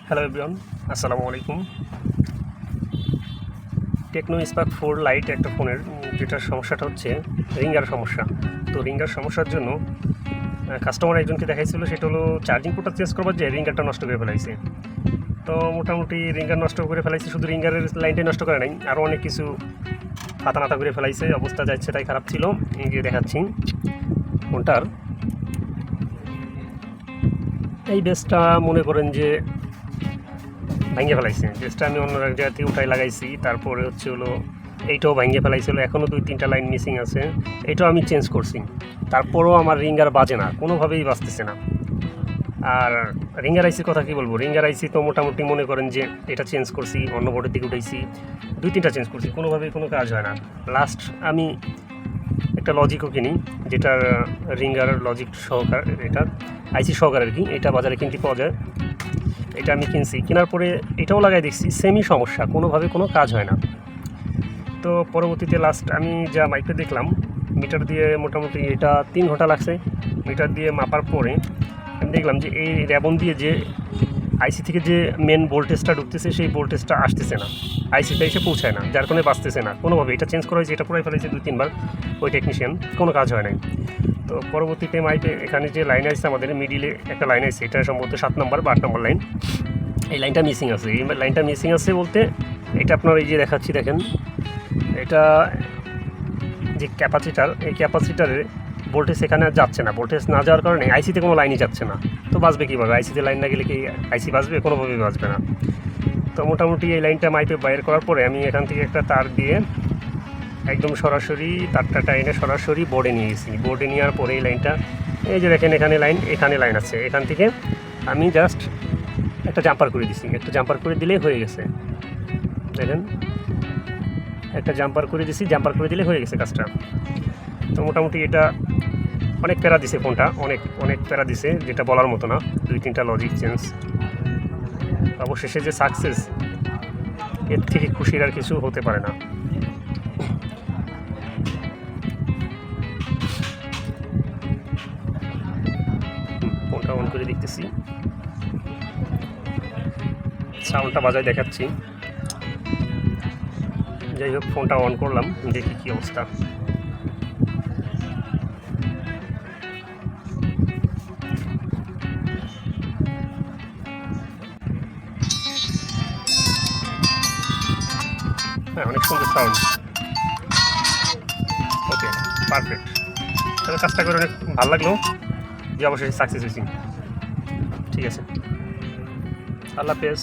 Hello everyone, আসসালামু আলাইকুম। Tecno Spark 4 light একটা ফোনের যেটার সমস্যাটা হচ্ছে রিঙ্গার সমস্যা। তো রিঙ্গার সমস্যার জন্য কাস্টমার একজনকে দেখাইছিল, সেটা হলো চার্জিং পোর্টটা চেঞ্জ করবার যে রিঙ্গারটা নষ্ট করে ফেলাইছে। তো মোটামুটি রিঙ্গার নষ্ট করে ফেলাইছে, শুধু রিঙ্গারের লাইনটাই নষ্ট করে নাই, আরও অনেক কিছু হাতা নাতা করে ফেলাইছে। অবস্থা যাচ্ছে তাই খারাপ ছিল। এই যে দেখাচ্ছি ফোনটার এই বেসটা মনে করেন যে ভাঙে ফেলাইছে। বেসটা আমি অন্য এক জায়গা থেকে উঠাই লাগাইছি, তারপরে হচ্ছে হলো এইটাও ভাঙে ফেলাইছিল, এখনও 2-3টা লাইন মিসিং আছে। এইটাও আমি চেঞ্জ করছি, তারপরেও আমার রিঙ্গার বাজে না, কোনোভাবেই বাজতেছে না। আর রিঙ্গার আইসির কথা কী বলবো, রিঙ্গার আইসি তো মোটামুটি মনে করেন যে এটা চেঞ্জ করছি, অন্য বোর্ডের দিকে উঠাইছি, 2-3টা চেঞ্জ করছি, কোনোভাবেই কোনো কাজ হয় না। লাস্ট আমি একটা লজিকও কিনি, যেটার রিঙ্গার লজিক সহকার, এটা আইসি সহকার আর কি, এটা বাজারে কিনতে পাওয়া যায়। এটা আমি কিনছি, কেনার পরে এটাও লাগাই দেখছি, সেমই সমস্যা, কোনোভাবে কোনো কাজ হয় না। তো পরবর্তীতে লাস্ট আমি যা মাইপে দেখলাম, মিটার দিয়ে মোটামুটি এটা 3 ঘন্টা লাগছে। মিটার দিয়ে মাপার পরে আমি দেখলাম যে এই র্যাবন দিয়ে যে আইসি থেকে যে মেন ভোল্টেজটা ঢুকতেছে, সেই ভোল্টেজটা আসতেছে না, আইসিটা এসে পৌঁছায় না, যার কারণে বাঁচতেছে না কোনোভাবে। এটা চেঞ্জ করা হয়েছে, এটা পুরাই ফেলেছে 2-3 বার ওই টেকনিশিয়ান, কোনো কাজ হয় নাই। তো পরবর্তীতে মাইপে এখানে যে লাইন আসছে, আমাদের মিডিলে একটা লাইন আসছে, এটা সম্ভবত 7 নম্বর বা 8 নম্বর লাইন, এই লাইনটা মিসিং আছে। এই লাইনটা মিসিং আছে বলতে এটা আপনার এই যে দেখাচ্ছি, দেখেন এটা যে ক্যাপাসিটার, এই ক্যাপাসিটারে ভোল্টেজ এখানে যাচ্ছে না। ভোল্টেজ না যাওয়ার কারণে আইসিতে কোনো লাইনই যাচ্ছে না। তো বাঁচবে কীভাবে? আইসিতে লাইন না গেলে কি আইসি বাঁচবে? কোনোভাবেই বাঁচবে না। তো মোটামুটি এই লাইনটা মাইপে বাইর করার পরে আমি এখান থেকে একটা তার দিয়ে একদম সরাসরি তারটা এনে সরাসরি বোর্ডে নিয়ে গেছি। বোর্ডে নেওয়ার পরে এই লাইনটা, এই যে দেখেন এখানে লাইন আছে, এখান থেকে আমি জাস্ট একটা জাম্পার করে দিছি। একটা জাম্পার করে দিলেই হয়ে গেছে, দেখেন একটা জাম্পার করে দিছি, জাম্পার করে দিলে হয়ে গেছে কাজটা। তো মোটামুটি এটা অনেক প্যারা দিছে ফোনটা, অনেক প্যারা দিছে, যেটা বলার মতো না। 2-3টা লজিক চেঞ্জ, অবশেষে যে সাকসেস, এর থেকে খুশির আর কিছু হতে পারে না। ফোনটা অন করে দেখতেছি, সাউন্ডটা বাজায় দেখাচ্ছি। যাই হোক, ফোনটা অন করলাম, দেখি কী অবস্থা। হ্যাঁ, অনেক সুন্দর সাউন্ড। ওকে, পারফেক্ট। তাহলে কাজটা করে অনেক ভালো লাগলো যে অবশ্যই সাকসেস হয়েছি। ঠিক আছে, আল্লাহ হাফেজ।